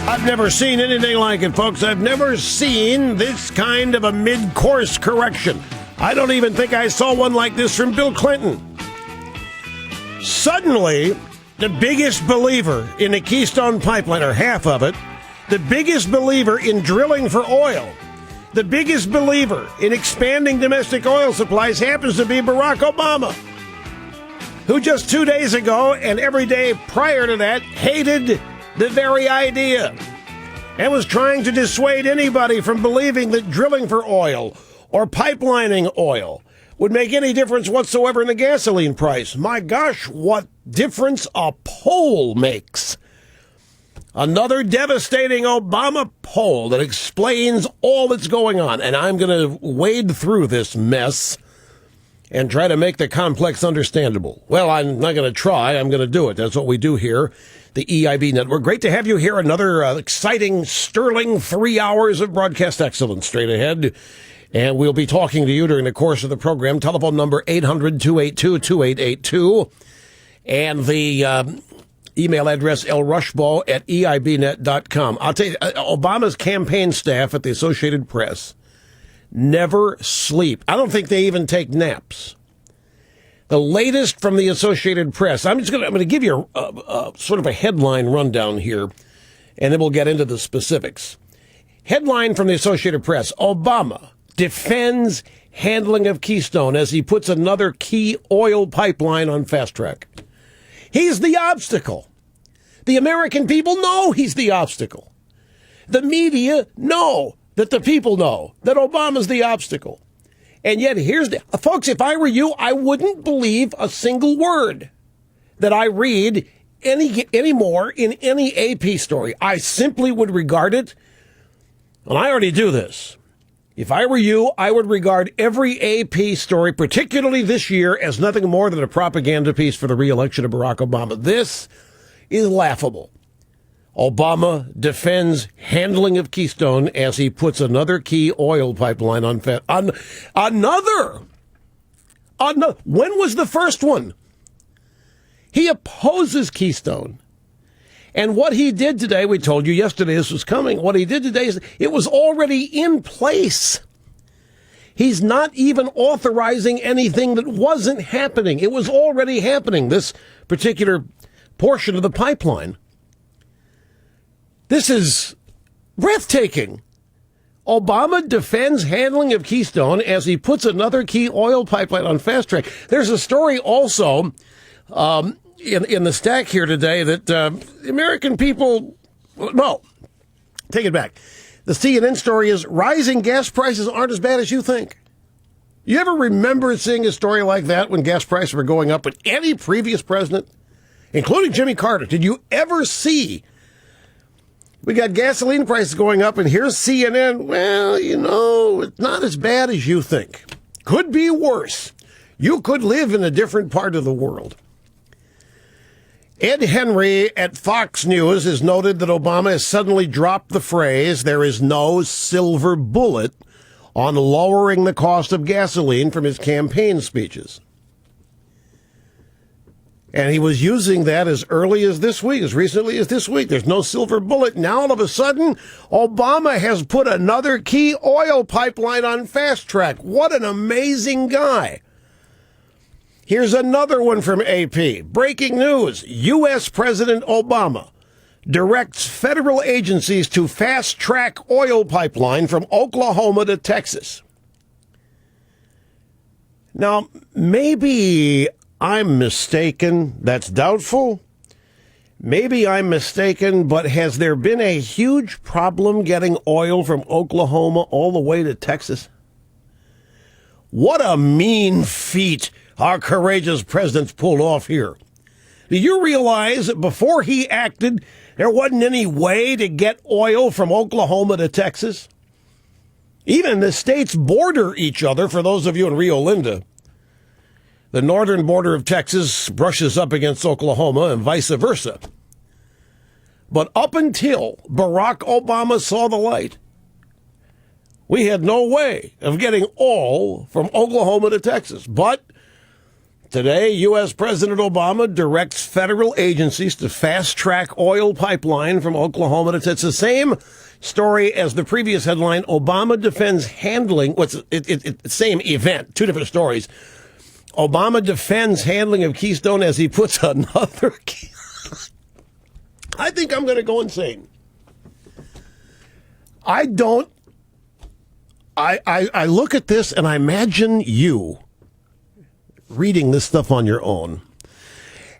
I've never seen anything like it, folks. I've never seen this kind of a mid-course correction. I don't even think I saw one like this from Bill Clinton. Suddenly, the biggest believer in the Keystone Pipeline, or half of it, the biggest believer in drilling for oil, the biggest believer in expanding domestic oil supplies happens to be Barack Obama, who just 2 days ago and every day prior to that hated the very idea and was trying to dissuade anybody from believing that drilling for oil or pipelining oil would make any difference whatsoever in the gasoline price. My gosh, what difference a poll makes. Another devastating Obama poll that explains all that's going on. And I'm going to wade through this mess and try to make the complex understandable. Well, I'm not going to try. I'm going to do it. That's what we do here, the EIB Network. Great to have you here. Another exciting, sterling 3 hours of broadcast excellence straight ahead. And we'll be talking to you during the course of the program. Telephone number 800-282-2882. And the email address lrushbaugh@eibnet.com. I'll tell you, Obama's campaign staff at the Associated Press never sleep. I don't think they even take naps. The latest from the Associated Press. I'm going to give you a sort of a headline rundown here, and then we'll get into the specifics. Headline from the Associated Press: Obama defends handling of Keystone as he puts another key oil pipeline on fast track. He's the obstacle. The American people know he's the obstacle. The media know that the people know that Obama's the obstacle. And yet here's the, folks, if I were you, I wouldn't believe a single word that I read anymore in any AP story. I simply would regard it, and I already do this. If I were you, I would regard every AP story, particularly this year, as nothing more than a propaganda piece for the re-election of Barack Obama. This is laughable. Obama defends handling of Keystone as he puts another key oil pipeline on another. When was the first one? He opposes Keystone. And what he did today, we told you yesterday this was coming, what he did today is it was already in place. He's not even authorizing anything that wasn't happening. It was already happening, this particular portion of the pipeline. This is breathtaking. Obama defends handling of Keystone as he puts another key oil pipeline on fast track. There's a story also in the stack here today that American people, no, take it back. The CNN story is rising gas prices aren't as bad as you think. You ever remember seeing a story like that when gas prices were going up with any previous president, including Jimmy Carter? Did you ever see, we got gasoline prices going up and here's CNN? Well, you know, it's not as bad as you think. Could be worse. You could live in a different part of the world. Ed Henry at Fox News has noted that Obama has suddenly dropped the phrase, there is no silver bullet, on lowering the cost of gasoline from his campaign speeches. And he was using that as early as this week, as recently as this week. There's no silver bullet. Now, all of a sudden, Obama has put another key oil pipeline on fast track. What an amazing guy. Here's another one from AP. Breaking news. U.S. President Obama directs federal agencies to fast-track oil pipeline from Oklahoma to Texas. Now, maybe I'm mistaken. That's doubtful. Maybe I'm mistaken, but has there been a huge problem getting oil from Oklahoma all the way to Texas? What a mean feat our courageous president's pulled off here. Do you realize that before he acted, there wasn't any way to get oil from Oklahoma to Texas? Even the states border each other, for those of you in Rio Linda. The northern border of Texas brushes up against Oklahoma and vice versa. But up until Barack Obama saw the light, we had no way of getting oil from Oklahoma to Texas. But Today, U.S. President Obama directs federal agencies to fast-track oil pipeline from Oklahoma. It's the same story as the previous headline. Obama defends handling. Same event, two different stories. Obama defends handling of Keystone as he puts another. I think I'm going to go insane. I look at this and I imagine you reading this stuff on your own.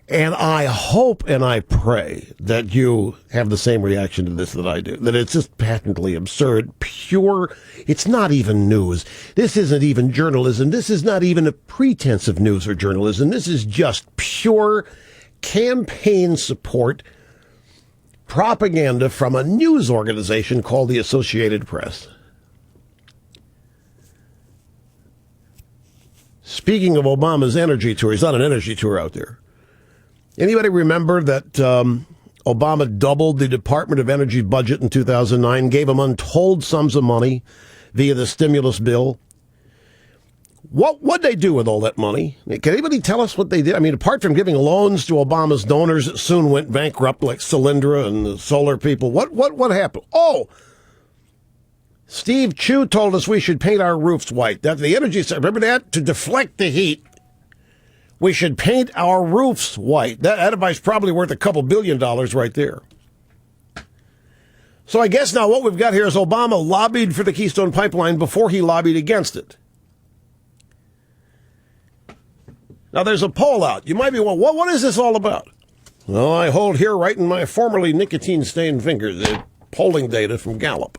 And I hope and I pray that you have the same reaction to this that I do, that it's just patently absurd, pure. It's not even news. This isn't even journalism. This is not even a pretense of news or journalism. This is just pure campaign support propaganda from a news organization called the Associated Press. Speaking of Obama's energy tour, he's on an energy tour out there. Anybody remember that Obama doubled the Department of Energy budget in 2009, gave them untold sums of money via the stimulus bill? What'd they do with all that money? Can anybody tell us what they did? I mean, apart from giving loans to Obama's donors that soon went bankrupt, like Solyndra and the solar people, what happened? Oh, Steve Chu told us we should paint our roofs white. That's the energy. Remember that? To deflect the heat, we should paint our roofs white. That advice probably worth a couple $2 billion right there. So I guess now what we've got here is Obama lobbied for the Keystone Pipeline before he lobbied against it. Now there's a poll out. You might be wondering, what is this all about? Well, I hold here right in my formerly nicotine-stained fingers the polling data from Gallup.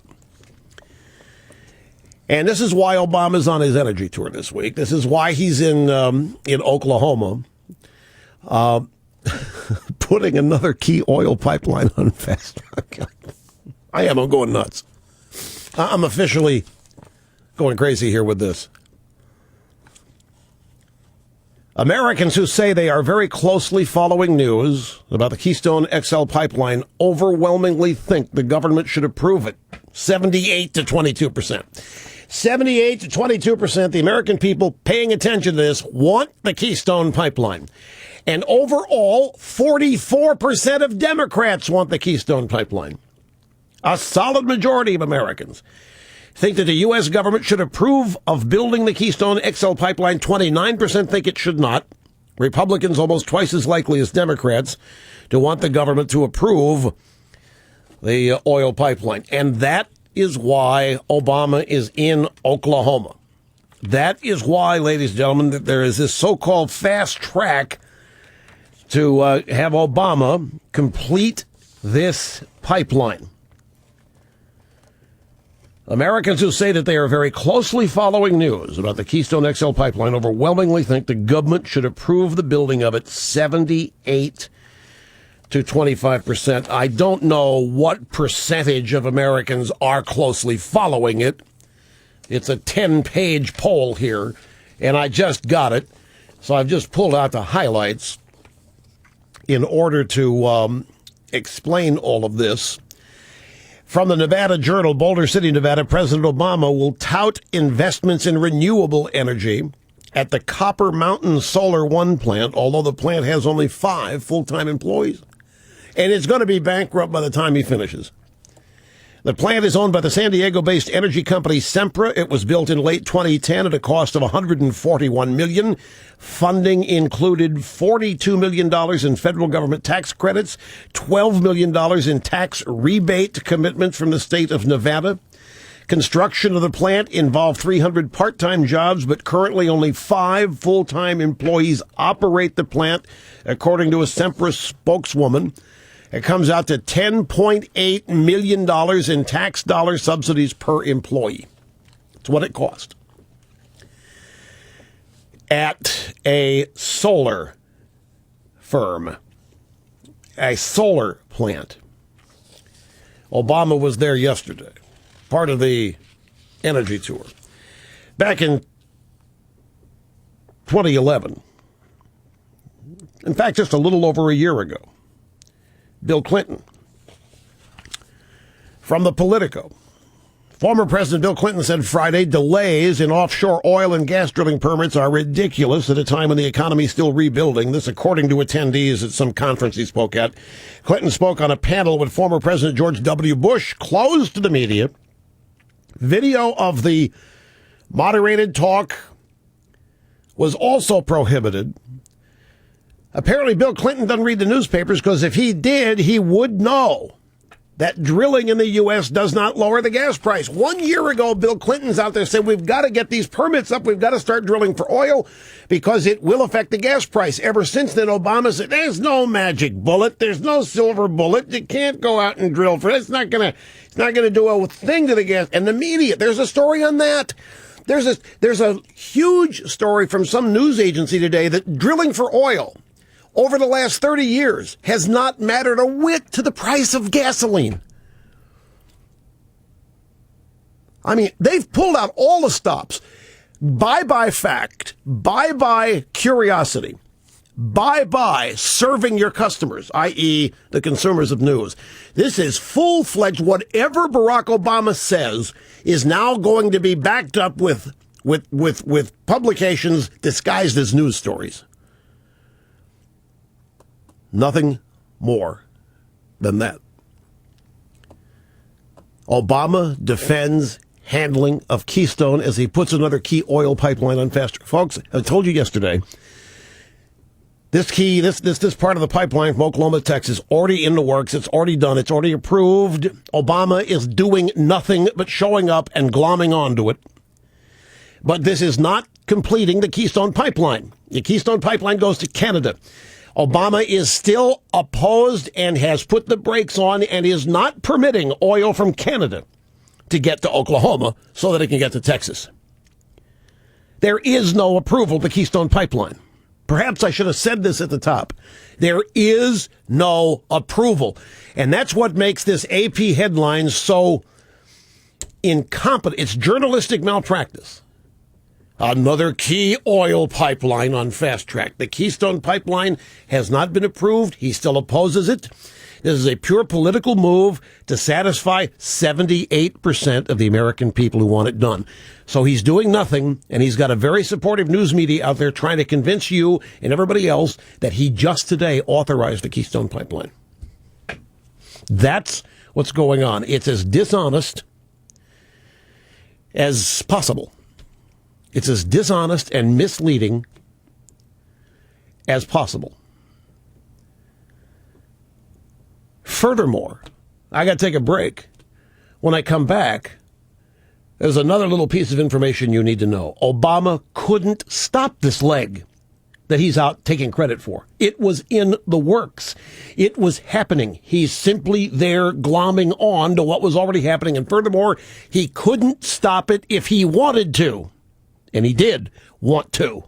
And this is why Obama's on his energy tour this week. This is why he's in Oklahoma, putting another key oil pipeline on fast track. I'm going nuts. I'm officially going crazy here with this. Americans who say they are very closely following news about the Keystone XL pipeline overwhelmingly think the government should approve it. 78 to 22%. 78 to 22%, the American people paying attention to this want the Keystone Pipeline. And overall, 44% of Democrats want the Keystone Pipeline. A solid majority of Americans think that the U.S. government should approve of building the Keystone XL pipeline. 29% think it should not. Republicans almost twice as likely as Democrats to want the government to approve the oil pipeline. And that is why Obama is in Oklahoma. That is why, ladies and gentlemen, that there is this so-called fast track to have Obama complete this pipeline. Americans who say that they are very closely following news about the Keystone XL pipeline overwhelmingly think the government should approve the building of it. 78 to 25%. I don't know what percentage of Americans are closely following it. It's a 10-page poll here, and I just got it. So I've just pulled out the highlights in order to explain all of this. From the Nevada Journal, Boulder City, Nevada, President Obama will tout investments in renewable energy at the Copper Mountain Solar One plant, although the plant has only 5 full-time employees. And it's going to be bankrupt by the time he finishes. The plant is owned by the San Diego-based energy company Sempra. It was built in late 2010 at a cost of $141 million. Funding included $42 million in federal government tax credits, $12 million in tax rebate commitments from the state of Nevada. Construction of the plant involved 300 part-time jobs, but currently only 5 full-time employees operate the plant, according to a Sempra spokeswoman. It comes out to $10.8 million in tax dollar subsidies per employee. That's what it cost. At a solar firm, a solar plant. Obama was there yesterday, part of the energy tour. Back in 2011, in fact, just a little over a year ago, Bill Clinton, from the Politico, Former President Bill Clinton said Friday delays in offshore oil and gas drilling permits are ridiculous at a time when the economy is still rebuilding. This according to attendees at some conference he spoke at. Clinton spoke on a panel with former President George W. Bush, closed to the media. Video of the moderated talk was also prohibited. Apparently, Bill Clinton doesn't read the newspapers because if he did, he would know that drilling in the U.S. does not lower the gas price. 1 year ago, Bill Clinton's out there saying, we've got to get these permits up. We've got to start drilling for oil because it will affect the gas price. Ever since then, Obama said, there's no magic bullet. There's no silver bullet. You can't go out and drill for it. It's not going to do a thing to the gas. And the media, there's a story on that. There's a huge story from some news agency today that drilling for oil over the last 30 years has not mattered a whit to the price of gasoline. I mean, they've pulled out all the stops. Bye-bye fact. Bye-bye curiosity. Bye-bye serving your customers, i.e. the consumers of news. This is full-fledged. Whatever Barack Obama says is now going to be backed up with publications disguised as news stories. Nothing more than that. Obama defends handling of Keystone as he puts another key oil pipeline on fast track. Folks, I told you yesterday, this part of the pipeline from Oklahoma to Texas already in the works. It's already done. It's already approved. Obama is doing nothing but showing up and glomming onto it. But this is not completing the Keystone Pipeline. The Keystone Pipeline goes to Canada. Obama is still opposed and has put the brakes on and is not permitting oil from Canada to get to Oklahoma so that it can get to Texas. There is no approval of the Keystone Pipeline. Perhaps I should have said this at the top. There is no approval. And that's what makes this AP headline so incompetent. It's journalistic malpractice. Another key oil pipeline on fast track. The Keystone Pipeline has not been approved. He still opposes it. This is a pure political move to satisfy 78% of the American people who want it done. So he's doing nothing, and he's got a very supportive news media out there trying to convince you and everybody else that he just today authorized the Keystone Pipeline. That's what's going on. It's as dishonest as possible. It's as dishonest and misleading as possible. Furthermore, I got to take a break. When I come back, there's another little piece of information you need to know. Obama couldn't stop this leg that he's out taking credit for. It was in the works. It was happening. He's simply there glomming on to what was already happening. And furthermore, he couldn't stop it if he wanted to. And he did want to.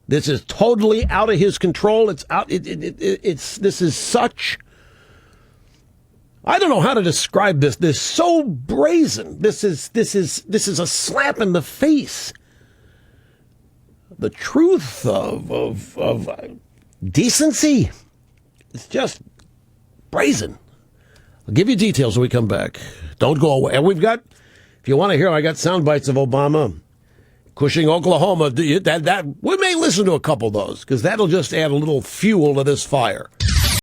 This is totally out of his control. It's out. This is such. I don't know how to describe this. This is so brazen. This is a slap in the face. The truth of decency. It's just brazen. I'll give you details when we come back. Don't go away. And we've got. If you want to hear, I got sound bites of Obama, Cushing, Oklahoma. That we may listen to a couple of those because that'll just add a little fuel to this fire.